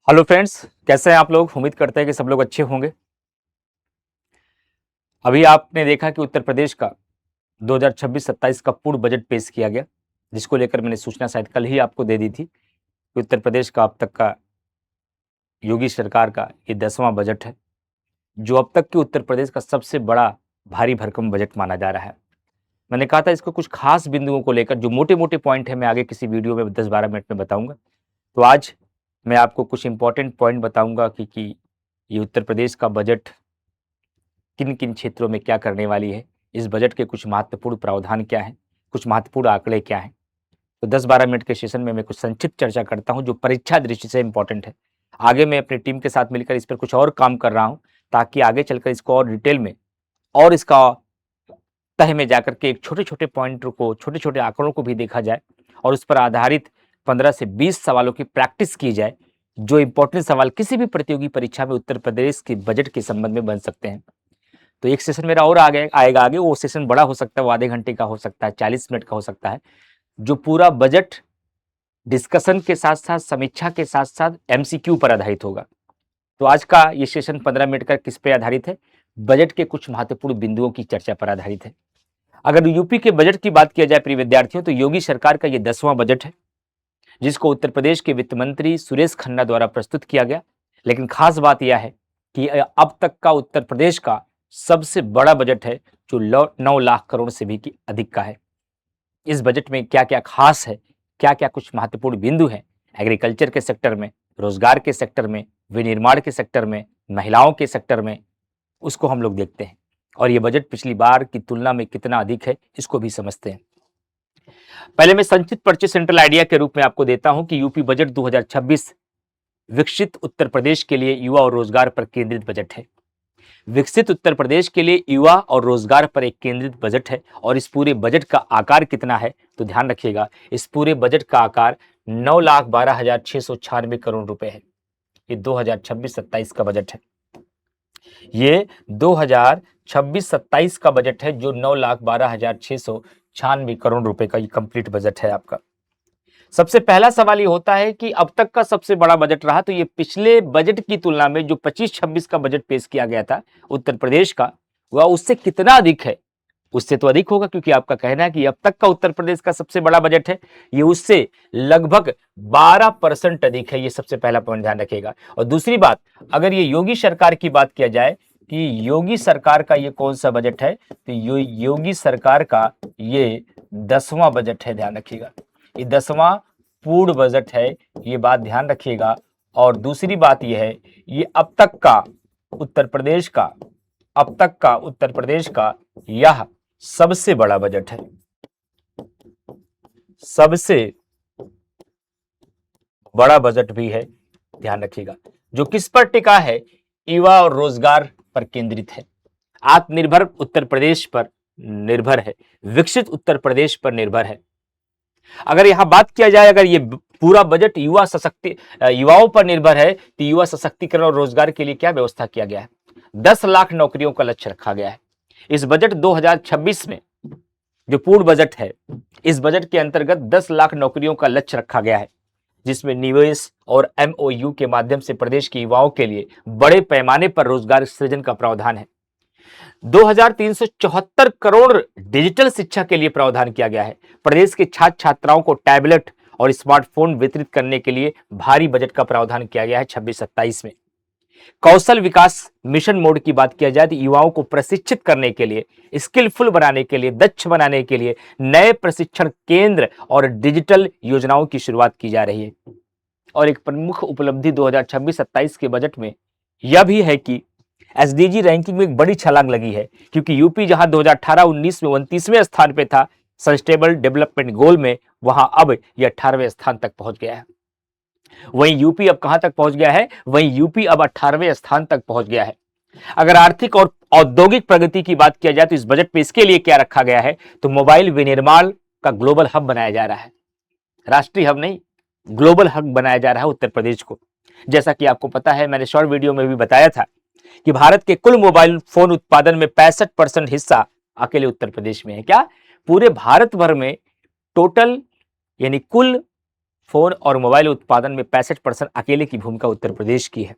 Hello friends, कैसे हैं आप लोग। उम्मीद करते हैं कि सब लोग अच्छे होंगे। अभी आपने देखा कि उत्तर प्रदेश का 2026-27 का पूर्ण बजट पेश किया गया, जिसको लेकर मैंने सूचना शायद कल ही आपको दे दी थी कि उत्तर प्रदेश का अब तक का योगी सरकार का ये 10वां बजट है, जो अब तक के उत्तर प्रदेश का सबसे बड़ा भारी भरकम बजट माना जा रहा है। मैंने कहा था इसको कुछ खास बिंदुओं को लेकर जो मोटे-मोटे पॉइंट है मैं आगे किसी वीडियो में 10-12 मिनट में बताऊंगा। तो आज मैं आपको कुछ इंपॉर्टेंट पॉइंट बताऊंगा कि ये उत्तर प्रदेश का बजट किन किन क्षेत्रों में क्या करने वाली है, इस बजट के कुछ महत्वपूर्ण प्रावधान क्या हैं, कुछ महत्वपूर्ण आंकड़े क्या हैं। तो 10-12 मिनट के सेशन में मैं कुछ संक्षिप्त चर्चा करता हूं जो परीक्षा दृष्टि से इंपॉर्टेंट है। आगे मैं अपनी टीम के साथ मिलकर इस पर कुछ और काम कर रहा हूं ताकि आगे चलकर इसको और डिटेल में और इसका तह में जाकर के एक छोटे-छोटे पॉइंट को, छोटे-छोटे आंकड़ों को भी देखा जाए और उस पर आधारित 15 से 20 सवालों की प्रैक्टिस की जाए, जो इंपॉर्टेंट सवाल किसी भी प्रतियोगी परीक्षा में उत्तर प्रदेश के बजट के संबंध में बन सकते हैं। तो एक सेशन मेरा और आगे आएगा आगे, वो सेशन बड़ा हो सकता है, वो आधे घंटे का हो सकता है, 40 मिनट का हो सकता है, जो पूरा बजट डिस्कशन के साथ-साथ, समीक्षा के साथ-साथ एमसीक्यू पर आधारित होगा। तो आज का ये सेशन 15 मिनट का किस पे आधारित है? बजट के कुछ महत्वपूर्ण बिंदुओं की चर्चा पर आधारित है। अगर यूपी के बजट की बात किया जाए प्रिय विद्यार्थियों, तो योगी सरकार का ये 10वां बजट है, जिसको उत्तर प्रदेश के वित्त मंत्री सुरेश खन्ना द्वारा प्रस्तुत किया गया। लेकिन खास बात यह है कि अब तक का उत्तर प्रदेश का सबसे बड़ा बजट है, जो 9 लाख करोड़ से भी अधिक का है। इस बजट में क्या क्या खास है, क्या क्या कुछ महत्वपूर्ण बिंदु हैं, एग्रीकल्चर के सेक्टर में, रोजगार के सेक्टर में, विनिर्माण के सेक्टर में, महिलाओं के सेक्टर में, उसको हम लोग देखते हैं। और ये बजट पिछली बार की तुलना में कितना अधिक है, इसको भी समझते हैं। पहले मैं संक्षिप्त परिचय सेंट्रल आइडिया के रूप में आपको देता हूं कि यूपी बजट 2026 विकसित उत्तर प्रदेश के लिए युवा और रोजगार पर केंद्रित बजट है। विकसित उत्तर प्रदेश के लिए युवा और रोजगार पर एक केंद्रित बजट है। और इस पूरे बजट का आकार कितना है, तो ध्यान रखिएगा, इस पूरे बजट का आकार 9,12,696 करोड़ रुपए है। ये 2026-27 का बजट है। ये 2026-27 का बजट है, जो 9,12,696 करोड़ रुपए का ये कंप्लीट बजट है आपका। सबसे पहला सवाल ये होता है कि अब तक का सबसे बड़ा बजट रहा, तो ये पिछले बजट की तुलना में जो 25-26 का बजट पेश किया गया था उत्तर प्रदेश का, वह उससे कितना अधिक है? उससे तो अधिक होगा, क्योंकि आपका कहना है कि अब तक का उत्तर प्रदेश का सबसे बड़ा बजट है, ये उससे लगभग 12% अधिक है। ये सबसे पहला पॉइंट ध्यान रखिएगा। और दूसरी बात, अगर ये योगी सरकार की बात किया जाए कि योगी सरकार का ये कौन सा बजट है, तो योगी सरकार का ये 10वां बजट है। ध्यान रखिएगा, ये 10वां पूर्ण बजट है, ये बात ध्यान रखिएगा। और दूसरी बात यह है, ये अब तक का उत्तर प्रदेश का, अब तक का उत्तर प्रदेश का यह सबसे बड़ा बजट है, सबसे बड़ा बजट भी है। ध्यान रखिएगा, जो किस पर टिका है? युवा और रोजगार पर केंद्रित है, आत्मनिर्भर उत्तर प्रदेश पर निर्भर है, विकसित उत्तर प्रदेश पर निर्भर है। अगर यहां बात किया जाए, अगर ये पूरा बजट युवाओं पर निर्भर है, तो युवा सशक्तिकरण और रोजगार के लिए क्या व्यवस्था किया गया है? 10 लाख नौकरियों का लक्ष्य रखा गया है। इस बजट 2026 में जो पूर्ण बजट है, इस बजट के अंतर्गत 10 लाख नौकरियों का लक्ष्य रखा गया है, जिसमें निवेश और एमओयू के माध्यम से प्रदेश के युवाओं के लिए बड़े पैमाने पर रोजगार सृजन का प्रावधान है। 2374 करोड़ डिजिटल शिक्षा के लिए प्रावधान किया गया है। प्रदेश के छात्र छात्राओं को टैबलेट और स्मार्टफोन वितरित करने के लिए भारी बजट का प्रावधान किया गया है 26-27 में। कौशल विकास मिशन मोड की बात किया जाए तो युवाओं को प्रशिक्षित करने के लिए, स्किलफुल बनाने के लिए, दक्ष बनाने के लिए नए प्रशिक्षण केंद्र और डिजिटल योजनाओं की शुरुआत की जा रही है। और एक प्रमुख उपलब्धि 2026-27 के बजट में यह भी है कि एसडीजी रैंकिंग में एक बड़ी छलांग लगी है, क्योंकि यूपी जहां 2018-19 में 29वें स्थान पे था सस्टेनेबल डेवलपमेंट गोल में, वहां अब यह 18वें स्थान तक पहुंच गया है। वहीं यूपी अब कहां तक पहुंच गया है? वहीं यूपी अब 18वें स्थान तक पहुंच गया है। अगर आर्थिक और औद्योगिक प्रगति की बात किया जाए तो इस बजट में इसके लिए क्या रखा गया है? तो मोबाइल विनिर्माण का ग्लोबल हब बनाया जा रहा है। राष्ट्रीय हब नहीं, ग्लोबल हब बनाया जा रहा है उत्तर प्रदेश को। जैसा कि आपको पता है, मैंने शॉर्ट वीडियो में भी बताया था कि भारत के कुल मोबाइल फोन उत्पादन में 65% हिस्सा अकेले उत्तर प्रदेश में है। क्या? पूरे भारत भर में टोटल यानी कुल फोन और मोबाइल उत्पादन में 65% अकेले की भूमिका उत्तर प्रदेश की है।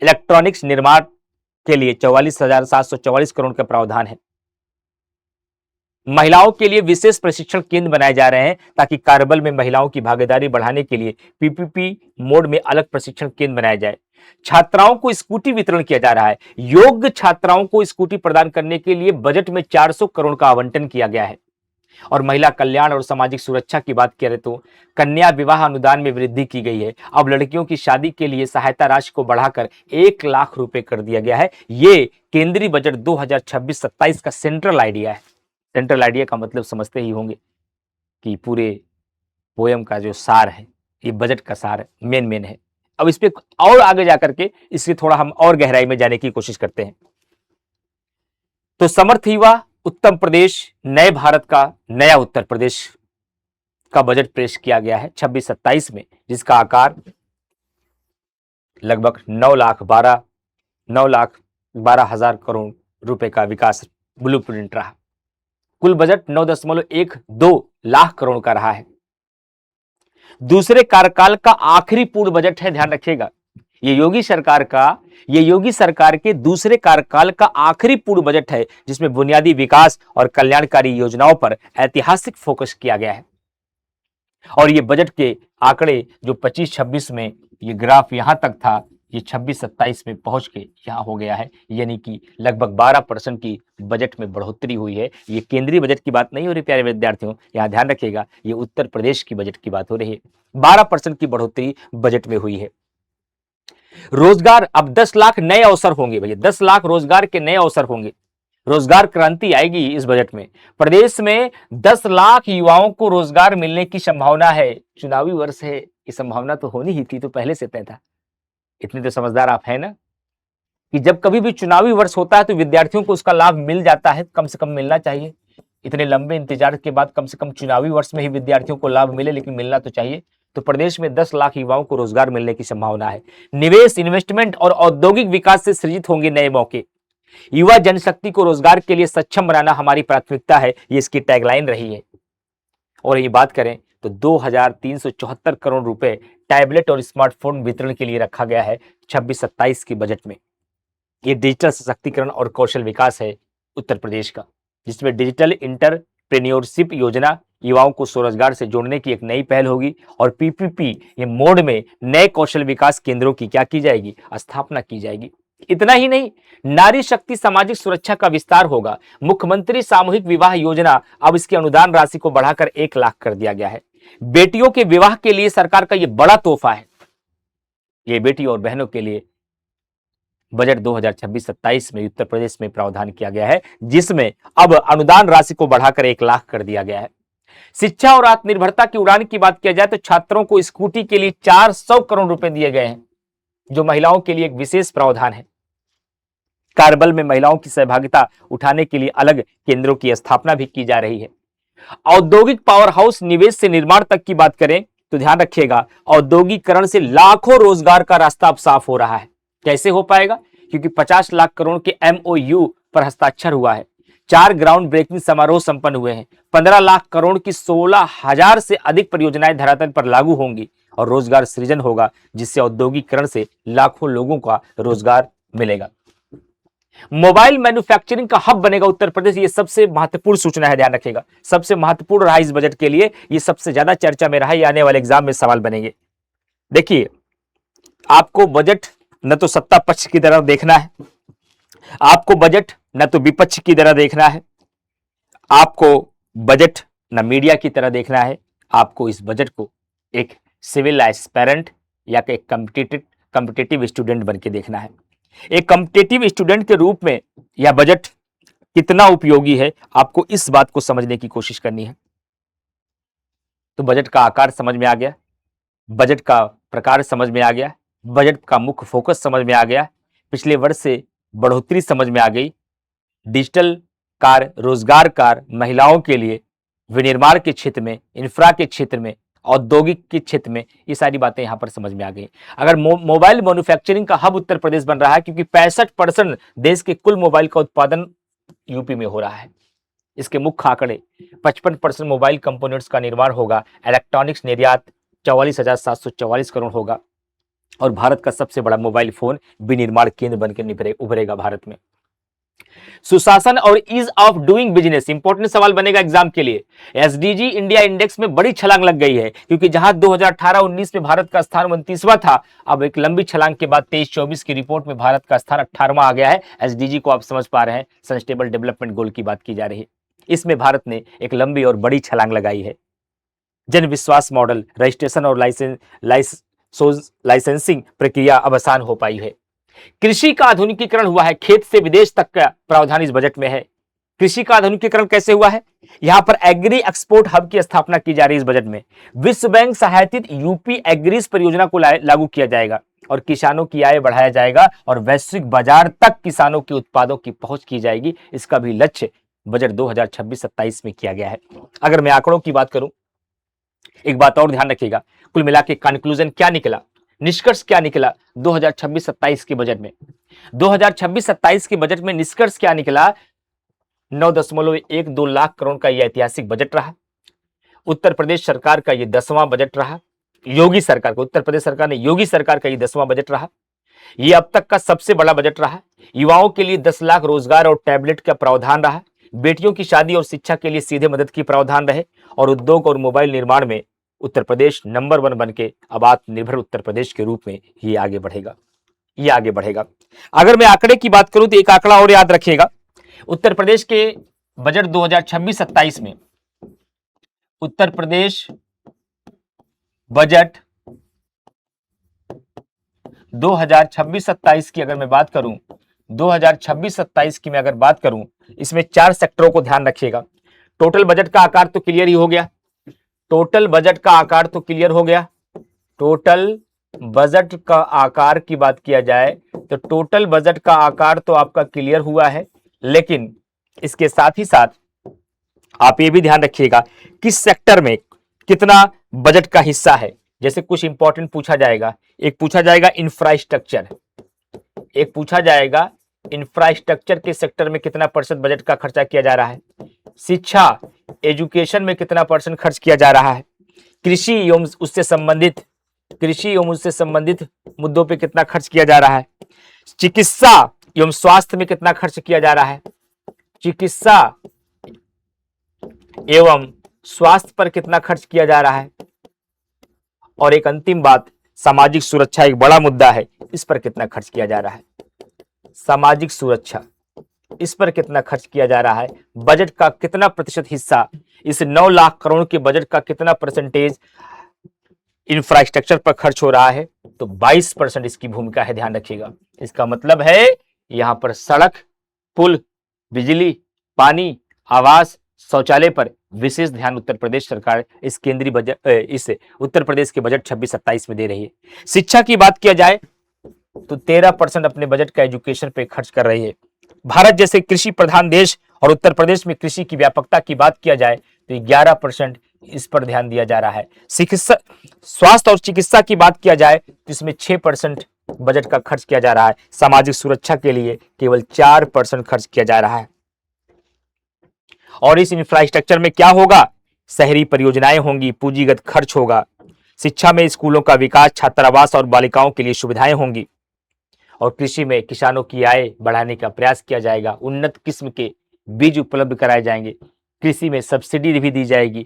इलेक्ट्रॉनिक्स निर्माण के लिए 44,744 करोड़ का प्रावधान है। महिलाओं के लिए विशेष प्रशिक्षण केंद्र बनाए जा रहे हैं ताकि कार्यबल में महिलाओं की भागीदारी बढ़ाने के लिए पीपीपी मोड में अलग प्रशिक्षण केंद्र बनाया जाए। छात्राओं को स्कूटी वितरण किया जा रहा है। योग्य छात्राओं को स्कूटी प्रदान करने के लिए बजट में 400 करोड़ का आवंटन किया गया है। और महिला कल्याण और सामाजिक सुरक्षा की बात करें तो कन्या विवाह अनुदान में वृद्धि की गई है। अब लड़कियों की शादी के लिए सहायता राशि को बढ़ाकर 1 लाख रुपए कर दिया गया है। ये केंद्रीय बजट 2026-27 का सेंट्रल आइडिया है। सेंट्रल आइडिया का मतलब समझते ही होंगे कि पूरे पोयम का जो सार है, ये बजट का सार मेन है। अब इस पे और आगे जाकर के इससे थोड़ा हम और गहराई में जाने की कोशिश करते हैं। तो समर्थ युवा उत्तम प्रदेश, नए भारत का नया उत्तर प्रदेश का बजट पेश किया गया है 26-27 में, जिसका आकार लगभग 9,12,000 करोड़ रुपए का विकास ब्लूप्रिंट रहा। कुल बजट 9.12 लाख करोड़ का रहा है। दूसरे कार्यकाल का आखिरी पूर्ण बजट है, ध्यान रखिएगा। ये योगी सरकार के दूसरे कार्यकाल का आखिरी पूर्ण बजट है, जिसमें बुनियादी विकास और कल्याणकारी योजनाओं पर ऐतिहासिक फोकस किया गया है। और ये बजट के आंकड़े जो 25-26 में ये ग्राफ यहां तक था, ये 26-27 में पहुंच के यहां हो गया है, यानी कि लगभग 12% की बजट में बढ़ोतरी हुई है। ये केंद्रीय बजट की बात नहीं हो रही प्यारे विद्यार्थियों, यहां ध्यान रखिएगा, ये उत्तर प्रदेश की बजट की बात हो रही है। 12% की बढ़ोतरी बजट में हुई है। रोजगार, अब 10 लाख नए अवसर होंगे भैया, 10 लाख रोजगार के नए अवसर होंगे। रोजगार क्रांति आएगी इस बजट में। प्रदेश में 10 लाख युवाओं को रोजगार मिलने की संभावना है। चुनावी वर्ष है, ये संभावना तो होनी ही थी, तो पहले से तय था। इतने तो समझदार आप हैं ना कि जब कभी भी चुनावी वर्ष होता है तो विद्यार्थियों को उसका लाभ मिल जाता है, कम से कम मिलना चाहिए। इतने लंबे इंतजार के बाद कम से कम चुनावी वर्ष में ही विद्यार्थियों को लाभ मिले, लेकिन मिलना तो चाहिए। तो प्रदेश में 10 लाख युवाओं को रोजगार मिलने की संभावना है। निवेश, इन्वेस्टमेंट और औद्योगिक विकास से सृजित होंगे नए मौके। युवा जनशक्ति को रोजगार के लिए सक्षम बनाना हमारी प्राथमिकता है, ये इसकी टैगलाइन रही है। और ये बात करें तो 2,374 करोड़ रुपए टैबलेट और स्मार्टफोन वितरण के लिए रखा गया है 26-27 के बजट में। ये डिजिटल सशक्तिकरण और कौशल विकास है उत्तर प्रदेश का, जिसमें डिजिटल इंटरप्रेन्योरशिप योजना युवाओं को स्वरोजगार से जोड़ने की एक नई पहल होगी। और पीपीपी ये मोड में नए कौशल विकास केंद्रों की क्या की जाएगी, स्थापना की जाएगी। इतना ही नहीं, नारी शक्ति सामाजिक सुरक्षा का विस्तार होगा। मुख्यमंत्री सामूहिक विवाह योजना, अब इसकी अनुदान राशि को बढ़ाकर 1 लाख कर दिया गया है। बेटियों के विवाह के लिए सरकार का यह बड़ा तोहफा है। ये बेटी और बहनों के लिए बजट 2026-27 में उत्तर प्रदेश में प्रावधान किया गया है, जिसमें अब अनुदान राशि को बढ़ाकर 1 लाख कर दिया गया है। शिक्षा और आत्मनिर्भरता की उड़ान की बात किया जाए तो छात्रों को स्कूटी के लिए 400 करोड़ रुपए दिए गए हैं, जो महिलाओं के लिए एक विशेष प्रावधान है। कार्यबल में महिलाओं की सहभागिता उठाने के लिए अलग केंद्रों की स्थापना भी की जा रही है। औद्योगिक पावर हाउस, निवेश से निर्माण तक की बात करें तो ध्यान रखिएगा, औद्योगिकरण से लाखों रोजगार का रास्ता अब साफ हो रहा है। कैसे हो पाएगा? क्योंकि 50 लाख करोड़ के MOU पर हस्ताक्षर हुआ है। 4 ग्राउंड ब्रेकिंग समारोह संपन्न हुए हैं। 15 लाख करोड़ की 16,000 से अधिक परियोजनाएं धरातल पर लागू होंगी और रोजगार सृजन होगा, जिससे औद्योगिकरण से लाखों लोगों का रोजगार मिलेगा। मोबाइल मैन्युफैक्चरिंग का हब बनेगा उत्तर प्रदेश। ये सबसे महत्वपूर्ण सूचना है, ध्यान रखिएगा, सबसे महत्वपूर्ण रहा इस बजट के लिए। ये सबसे ज्यादा चर्चा में रहा, ये आने वाले एग्जाम में सवाल बनेंगे। देखिए, आपको बजट न तो सत्ता पक्ष की तरफ देखना है, आपको बजट न तो विपक्ष की तरह देखना है, आपको बजट न मीडिया की तरह देखना है। आपको इस बजट को एक सिविल एस्पायरेंट या एक कॉम्पिटिटिव स्टूडेंट बन के देखना है। एक कॉम्पिटिटिव स्टूडेंट के रूप में यह बजट कितना उपयोगी है, आपको इस बात को समझने की कोशिश करनी है। तो बजट का आकार समझ में आ गया, बजट का प्रकार समझ में आ गया, बजट का मुख्य फोकस समझ में आ गया, पिछले वर्ष से बढ़ोतरी समझ में आ गई, डिजिटल कार्य, रोजगार कार्य, महिलाओं के लिए, विनिर्माण के क्षेत्र में, इंफ्रा के क्षेत्र में, औद्योगिक के क्षेत्र में, ये सारी बातें यहां पर समझ में आ गई। अगर मोबाइल मैन्युफैक्चरिंग का हब उत्तर प्रदेश बन रहा है, क्योंकि 65% देश के कुल मोबाइल का उत्पादन यूपी में हो रहा है। इसके मुख्य आंकड़े 55% मोबाइल कंपोनेंट्स का निर्माण होगा, इलेक्ट्रॉनिक्स निर्यात 44,744 करोड़ होगा और भारत का सबसे बड़ा मोबाइल फोन विनिर्माण केंद्र बनकर उभरेगा भारत में। सुशासन और ease of doing business important सवाल बनेगा एग्जाम के लिए। एसडीजी इंडिया इंडेक्स में बड़ी छलांग लग गई है, क्योंकि जहां 2018-19 में भारत का स्थान 29वां था, अब एक लंबी छलांग के बाद 23-24 की रिपोर्ट में भारत का स्थान 18वां आ गया है। एसडीजी को आप समझ पा रहे हैं, सस्टेनेबल डेवलपमेंट गोल की बात की जा रही है। इसमें भारत ने एक लंबी और बड़ी छलांग लगाई है। जन विश्वास मॉडल, रजिस्ट्रेशन और लाइसेंसिंग प्रक्रिया अब आसान हो पाई है। कृषि का आधुनिकीकरण हुआ है, खेत से विदेश तक का प्रावधान इस बजट में है। कृषि का आधुनिकीकरण कैसे हुआ है? यहां पर एग्री एक्सपोर्ट हब की स्थापना की जा रही है इस बजट में। विश्व बैंक सहायतित यूपी एग्रीज परियोजना को लागू किया जाएगा और किसानों की आय बढ़ाया जाएगा और वैश्विक बाजार तक किसानों के उत्पादों की पहुंच की जाएगी। इसका भी लक्ष्य बजट 2026-27 में किया गया है। अगर मैं आंकड़ों की बात करूं, एक बात और ध्यान रखिएगा, कुल मिला के कंक्लूजन क्या निकला, निष्कर्ष क्या निकला 2026-27 के बजट में? 2026-27 के बजट में निष्कर्ष क्या निकला? 9.12 लाख करोड़ का यह ऐतिहासिक बजट रहा। उत्तर प्रदेश सरकार का यह 10वां बजट रहा। योगी सरकार को, उत्तर प्रदेश सरकार ने योगी सरकार का यह 10वां बजट रहा। यह अब तक का सबसे बड़ा बजट रहा। युवाओं के लिए 10 लाख रोजगार और टैबलेट का प्रावधान रहा। बेटियों की शादी और शिक्षा के लिए सीधे मदद की प्रावधान रहे और उद्योग और मोबाइल निर्माण में उत्तर प्रदेश नंबर 1 बन के अब आत्मनिर्भर उत्तर प्रदेश के रूप में ये आगे बढ़ेगा। अगर मैं आंकड़े की बात करूं तो एक आंकड़ा और याद रखिएगा। उत्तर प्रदेश के बजट 2026-27 में उत्तर प्रदेश बजट 2026-27 की अगर मैं बात करूं, 2026-27 की मैं अगर बात करूं, इसमें 4 सेक्टरों को ध्यान रखिएगा। टोटल बजट का आकार तो क्लियर ही हो गया। टोटल बजट का आकार का आकार की बात किया जाए तो टोटल बजट का आकार तो आपका क्लियर हुआ है, लेकिन इसके साथ ही साथ आप ये भी ध्यान रखिएगा किस सेक्टर में कितना बजट का हिस्सा है। जैसे कुछ इंपॉर्टेंट पूछा जाएगा, एक पूछा जाएगा इंफ्रास्ट्रक्चर के सेक्टर में कितना % बजट का खर्चा किया जा रहा है, शिक्षा एजुकेशन में कितना % खर्च किया जा रहा है, कृषि एवं उससे संबंधित मुद्दों पे कितना खर्च किया जा रहा है, चिकित्सा एवं स्वास्थ्य में कितना खर्च किया जा रहा है, चिकित्सा एवं स्वास्थ्य पर कितना खर्च किया जा रहा है, और एक अंतिम बात, सामाजिक सुरक्षा एक बड़ा मुद्दा है, इस पर कितना खर्च किया जा रहा है, सामाजिक सुरक्षा इस पर कितना खर्च किया जा रहा है। बजट का कितना % हिस्सा, इस 9 लाख करोड़ के बजट का कितना % इंफ्रास्ट्रक्चर पर खर्च हो रहा है? तो 22% इसकी भूमिका है, ध्यान रखिएगा। इसका मतलब है यहां पर सड़क, पुल, बिजली, पानी, आवास, शौचालय पर विशेष ध्यान उत्तर प्रदेश सरकार इस केंद्रीय बजट इस उत्तर प्रदेश के बजट 26-27 में दे रही है। शिक्षा की बात किया जाए तो 13% अपने बजट का एजुकेशन पे खर्च कर रही है। भारत जैसे कृषि प्रधान देश और उत्तर प्रदेश में कृषि की व्यापकता की बात किया जाए तो 11% इस पर ध्यान दिया जा रहा है। स्वास्थ्य और चिकित्सा की बात किया जाए तो इसमें 6% बजट का खर्च किया जा रहा है। सामाजिक सुरक्षा के लिए केवल 4% खर्च किया जा रहा है। और इस इंफ्रास्ट्रक्चर में क्या होगा? शहरी परियोजनाएं होंगी, पूंजीगत खर्च होगा, शिक्षा में स्कूलों का विकास, छात्रावास और बालिकाओं के लिए सुविधाएं होंगी, और कृषि में किसानों की आय बढ़ाने का प्रयास किया जाएगा। उन्नत किस्म के बीज उपलब्ध कराए जाएंगे, कृषि में सब्सिडी भी दी जाएगी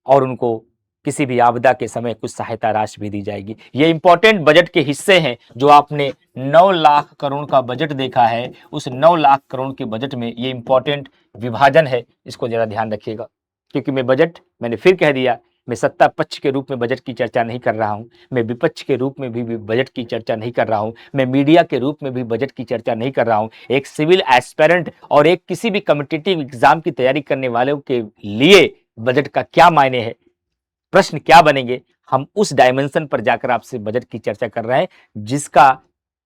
और उनको किसी भी आपदा के समय कुछ सहायता राशि भी दी जाएगी। ये इंपॉर्टेंट बजट के हिस्से हैं जो आपने 9 लाख करोड़ का बजट देखा है। उस 9 लाख करोड़ के बजट में ये इंपॉर्टेंट विभाजन है, इसको जरा ध्यान रखिएगा। क्योंकि मैंने फिर कह दिया, मैं सत्ता पक्ष के रूप में बजट की चर्चा नहीं कर रहा हूं, मैं विपक्ष के रूप में भी बजट की चर्चा नहीं कर रहा हूं, मैं मीडिया के रूप में भी बजट की चर्चा नहीं कर रहा हूं। एक सिविल एस्पिरेंट और एक किसी भी कॉम्पिटिटिव एग्जाम की तैयारी करने वालों के लिए बजट का क्या मायने है, प्रश्न क्या बनेंगे, हम उस डायमेंशन पर जाकर आपसे बजट की चर्चा कर रहे हैं, जिसका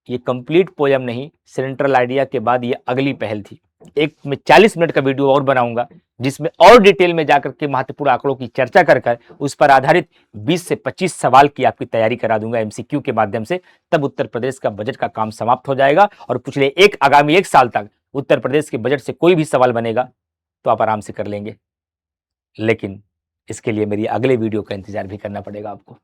ये कंप्लीट पोयम नहीं, सेंट्रल आइडिया के बाद ये अगली पहल थी। एक मैं 40 मिनट का वीडियो और बनाऊंगा जिसमें और डिटेल में जाकर के महत्वपूर्ण आंकड़ों की चर्चा कर उस पर आधारित 20 से 25 सवाल की आपकी तैयारी करा दूंगा एमसीक्यू के माध्यम से। तब उत्तर प्रदेश का बजट का काम समाप्त हो जाएगा और आगामी 1 साल तक उत्तर प्रदेश के बजट से कोई भी सवाल बनेगा तो आप आराम से कर लेंगे, लेकिन इसके लिए मेरी अगले वीडियो का इंतजार भी करना पड़ेगा आपको।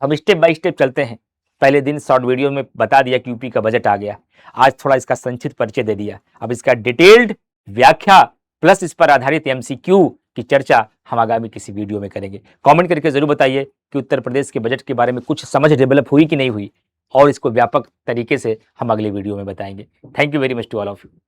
हम स्टेप बाय स्टेप चलते हैं। पहले दिन शॉर्ट वीडियो में बता दिया कि यूपी का बजट आ गया, आज थोड़ा इसका संक्षिप्त परिचय दे दिया। अब इसका डिटेल्ड व्याख्या प्लस इस पर आधारित एमसीक्यू की चर्चा हम आगामी किसी वीडियो में करेंगे। कमेंट करके जरूर बताइए कि उत्तर प्रदेश के बजट के बारे में कुछ समझ डेवलप हुई कि नहीं हुई, और इसको व्यापक तरीके से हम अगले वीडियो में बताएंगे। Thank you very much to all of you.